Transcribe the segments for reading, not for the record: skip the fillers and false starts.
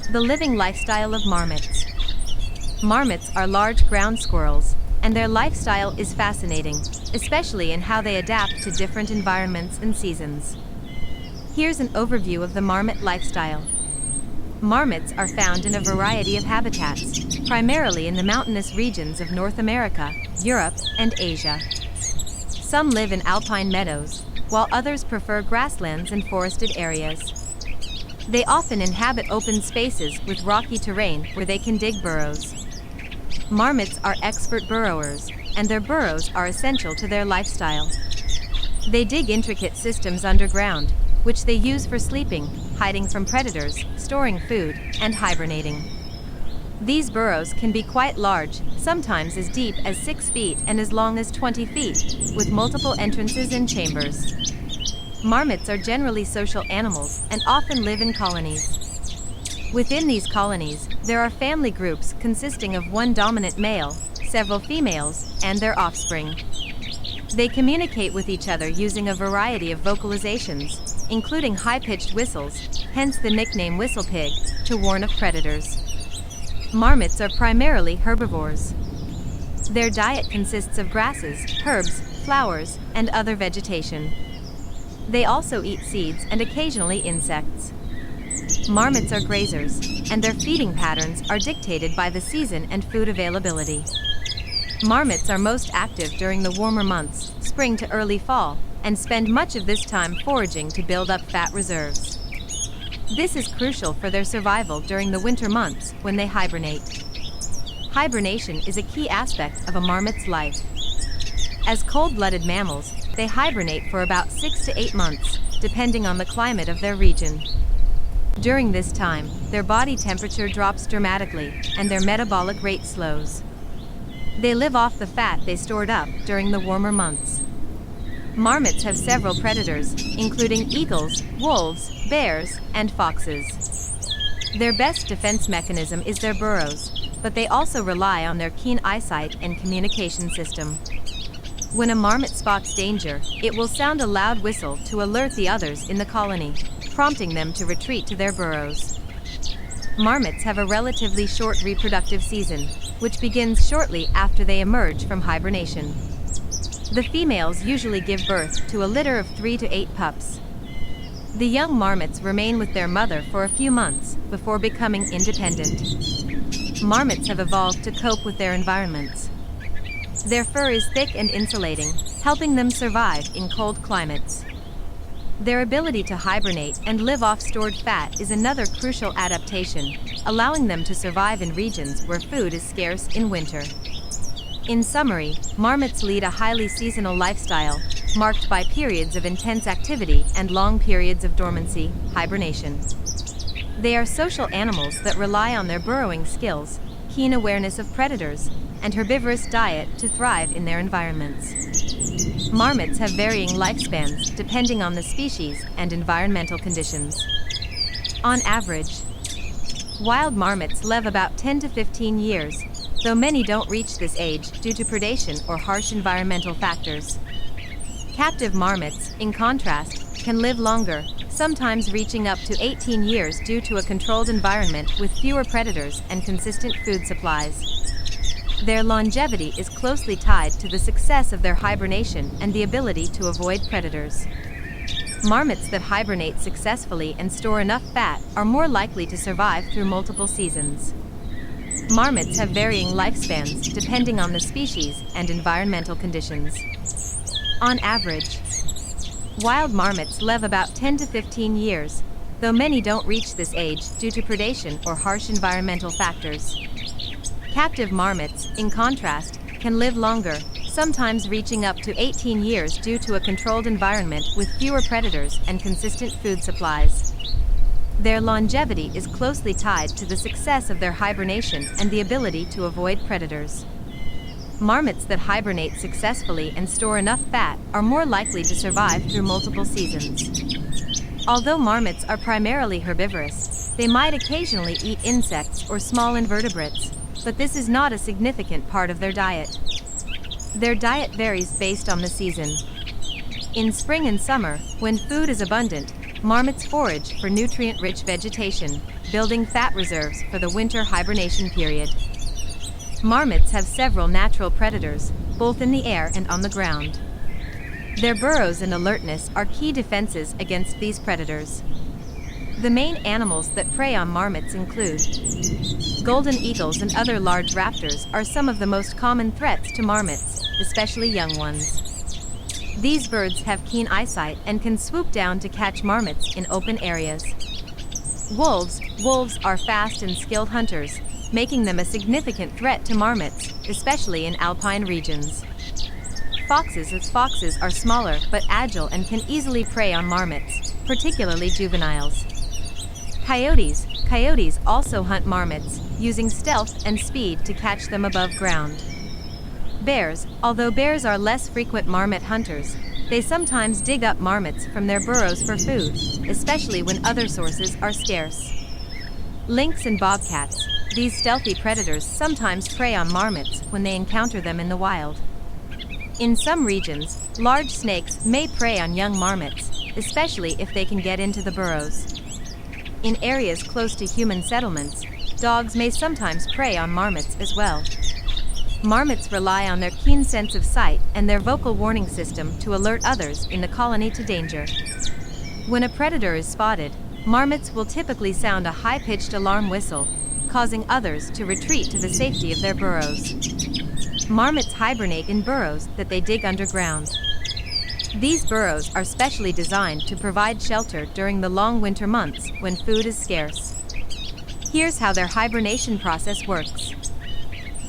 The living lifestyle of marmots. Marmots are large ground squirrels, and their lifestyle is fascinating, especially in how they adapt to different environments and seasons. Here's an overview of the marmot lifestyle. Marmots are found in a variety of habitats, primarily in the mountainous regions of North America, Europe, and Asia. Some live in alpine meadows, while others prefer grasslands and forested areas. They often inhabit open spaces with rocky terrain where they can dig burrows. Marmots are expert burrowers, and their burrows are essential to their lifestyle. They dig intricate systems underground, which they use for sleeping, hiding from predators, storing food, and hibernating. These burrows can be quite large, sometimes as deep as 6 feet and as long as 20 feet, with multiple entrances and chambers. Marmots are generally social animals and often live in colonies. Within these colonies, there are family groups consisting of one dominant male, several females, and their offspring. They communicate with each other using a variety of vocalizations, including high-pitched whistles, hence the nickname whistle pig, to warn of predators. Marmots are primarily herbivores. Their diet consists of grasses, herbs, flowers, and other vegetation. They also eat seeds and occasionally insects. Marmots are grazers, and their feeding patterns are dictated by the season and food availability. Marmots are most active during the warmer months, spring to early fall, and spend much of this time foraging to build up fat reserves. This is crucial for their survival during the winter months when they hibernate. Hibernation is a key aspect of a marmot's life. As cold-blooded mammals, they hibernate for about 6 to 8 months, depending on the climate of their region. During this time, their body temperature drops dramatically, and their metabolic rate slows. They live off the fat they stored up during the warmer months. Marmots have several predators, including eagles, wolves, bears, and foxes. Their best defense mechanism is their burrows, but they also rely on their keen eyesight and communication system. When a marmot spots danger, it will sound a loud whistle to alert the others in the colony, prompting them to retreat to their burrows. Marmots have a relatively short reproductive season, which begins shortly after they emerge from hibernation. The females usually give birth to a litter of 3 to 8 pups. The young marmots remain with their mother for a few months before becoming independent. Marmots have evolved to cope with their environments. Their fur is thick and insulating, helping them survive in cold climates. Their ability to hibernate and live off stored fat is another crucial adaptation, allowing them to survive in regions where food is scarce in winter. In summary, marmots lead a highly seasonal lifestyle, marked by periods of intense activity and long periods of dormancy, hibernation. They are social animals that rely on their burrowing skills, keen awareness of predators, and herbivorous diet to thrive in their environments. Marmots have varying lifespans depending on the species and environmental conditions. On average, wild marmots live about 10 to 15 years, though many don't reach this age due to predation or harsh environmental factors. Captive marmots, in contrast, can live longer, sometimes reaching up to 18 years due to a controlled environment with fewer predators and consistent food supplies. Their longevity is closely tied to the success of their hibernation and the ability to avoid predators. Marmots that hibernate successfully and store enough fat are more likely to survive through multiple seasons. Marmots have varying lifespans depending on the species and environmental conditions. On average, wild marmots live about 10 to 15 years, though many don't reach this age due to predation or harsh environmental factors. Captive marmots, in contrast, can live longer, sometimes reaching up to 18 years due to a controlled environment with fewer predators and consistent food supplies. Their longevity is closely tied to the success of their hibernation and the ability to avoid predators. Marmots that hibernate successfully and store enough fat are more likely to survive through multiple seasons. Although marmots are primarily herbivorous, they might occasionally eat insects or small invertebrates, but this is not a significant part of their diet. Their diet varies based on the season. In spring and summer, when food is abundant, marmots forage for nutrient-rich vegetation, building fat reserves for the winter hibernation period. Marmots have several natural predators, both in the air and on the ground. Their burrows and alertness are key defenses against these predators. The main animals that prey on marmots include golden eagles and other large raptors are some of the most common threats to marmots, especially young ones. These birds have keen eyesight and can swoop down to catch marmots in open areas. Wolves are fast and skilled hunters, making them a significant threat to marmots, especially in alpine regions. Foxes are smaller but agile and can easily prey on marmots, particularly juveniles. Coyotes also hunt marmots, using stealth and speed to catch them above ground. Although bears are less frequent marmot hunters, they sometimes dig up marmots from their burrows for food, especially when other sources are scarce. Lynx and bobcats, these stealthy predators sometimes prey on marmots when they encounter them in the wild. In some regions, large snakes may prey on young marmots, especially if they can get into the burrows. In areas close to human settlements, dogs may sometimes prey on marmots as well. Marmots rely on their keen sense of sight and their vocal warning system to alert others in the colony to danger. When a predator is spotted, marmots will typically sound a high-pitched alarm whistle, causing others to retreat to the safety of their burrows. Marmots hibernate in burrows that they dig underground. These burrows are specially designed to provide shelter during the long winter months when food is scarce. Here's how their hibernation process works.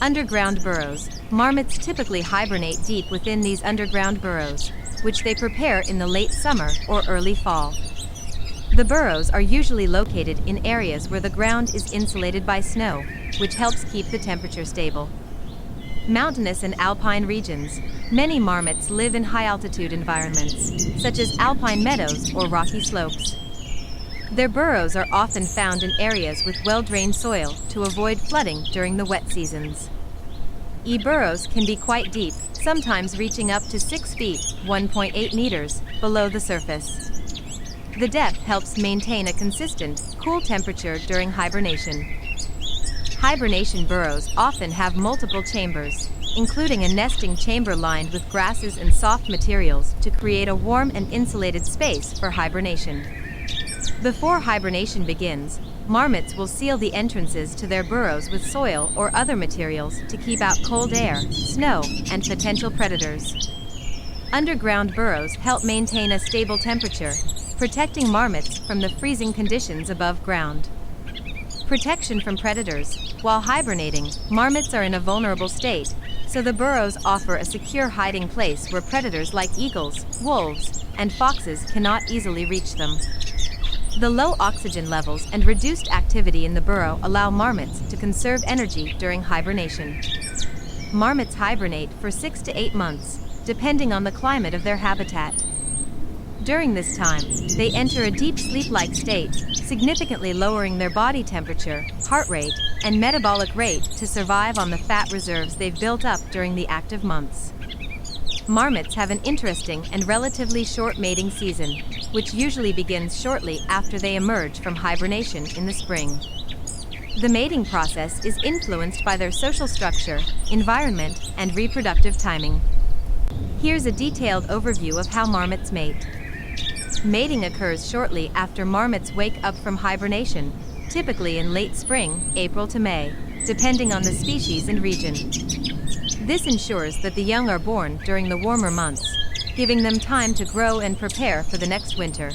Underground burrows. Marmots typically hibernate deep within these underground burrows, which they prepare in the late summer or early fall. The burrows are usually located in areas where the ground is insulated by snow, which helps keep the temperature stable. Mountainous and alpine regions. Many marmots live in high-altitude environments, such as alpine meadows or rocky slopes. Their burrows are often found in areas with well-drained soil to avoid flooding during the wet seasons. Burrows can be quite deep, sometimes reaching up to 6 feet (1.8 meters) below the surface. The depth helps maintain a consistent, cool temperature during hibernation. Hibernation burrows often have multiple chambers, including a nesting chamber lined with grasses and soft materials to create a warm and insulated space for hibernation. Before hibernation begins, marmots will seal the entrances to their burrows with soil or other materials to keep out cold air, snow, and potential predators. Underground burrows help maintain a stable temperature, protecting marmots from the freezing conditions above ground. Protection from predators. While hibernating, marmots are in a vulnerable state, so the burrows offer a secure hiding place where predators like eagles, wolves, and foxes cannot easily reach them. The low oxygen levels and reduced activity in the burrow allow marmots to conserve energy during hibernation. Marmots hibernate for 6 to 8 months, depending on the climate of their habitat. During this time, they enter a deep sleep-like state, significantly lowering their body temperature, heart rate, and metabolic rate to survive on the fat reserves they've built up during the active months. Marmots have an interesting and relatively short mating season, which usually begins shortly after they emerge from hibernation in the spring. The mating process is influenced by their social structure, environment, and reproductive timing. Here's a detailed overview of how marmots mate. Mating occurs shortly after marmots wake up from hibernation, typically in late spring, April to May, depending on the species and region. This ensures that the young are born during the warmer months, giving them time to grow and prepare for the next winter.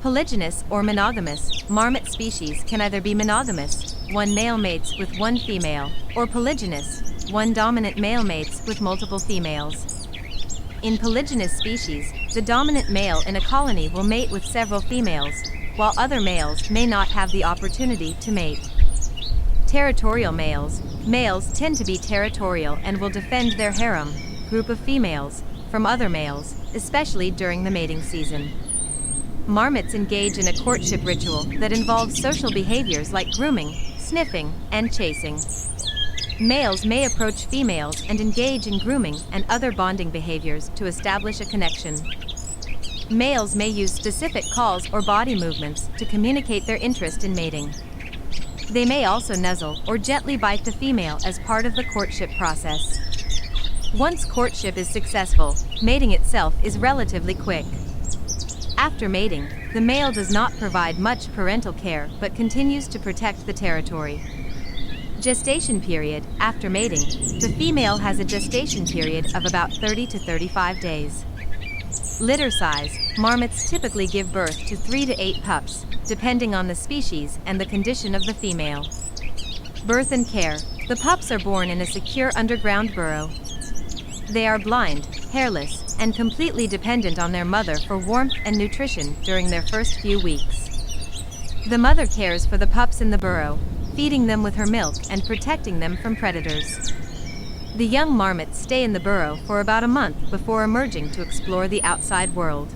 Polygynous or monogamous, marmot species can either be monogamous, one male mates with one female, or polygynous, one dominant male mates with multiple females. In polygynous species, the dominant male in a colony will mate with several females, while other males may not have the opportunity to mate. Territorial males. Males tend to be territorial and will defend their harem, group of females, from other males, especially during the mating season. Marmots engage in a courtship ritual that involves social behaviors like grooming, sniffing, and chasing. Males may approach females and engage in grooming and other bonding behaviors to establish a connection. Males may use specific calls or body movements to communicate their interest in mating. They may also nuzzle or gently bite the female as part of the courtship process. Once courtship is successful, mating itself is relatively quick. After mating, the male does not provide much parental care but continues to protect the territory. Gestation period. After mating, the female has a gestation period of about 30 to 35 days. Litter size. Marmots typically give birth to 3 to 8 pups, depending on the species and the condition of the female. Birth and care. The pups are born in a secure underground burrow. They are blind, hairless, and completely dependent on their mother for warmth and nutrition during their first few weeks. The mother cares for the pups in the burrow, feeding them with her milk and protecting them from predators. The young marmots stay in the burrow for about a month before emerging to explore the outside world.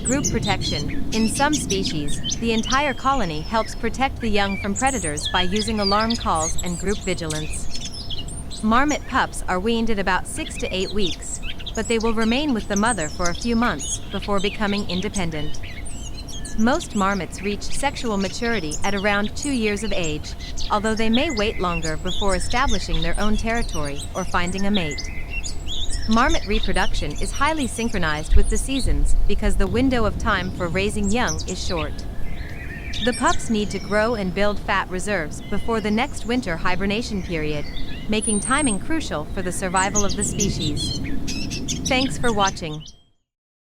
Group protection. In some species, the entire colony helps protect the young from predators by using alarm calls and group vigilance. Marmot pups are weaned at about 6 to 8 weeks, but they will remain with the mother for a few months before becoming independent. Most marmots reach sexual maturity at around 2 years of age, although they may wait longer before establishing their own territory or finding a mate. Marmot reproduction is highly synchronized with the seasons because the window of time for raising young is short. The pups need to grow and build fat reserves before the next winter hibernation period, making timing crucial for the survival of the species. Thanks for watching.